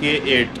K8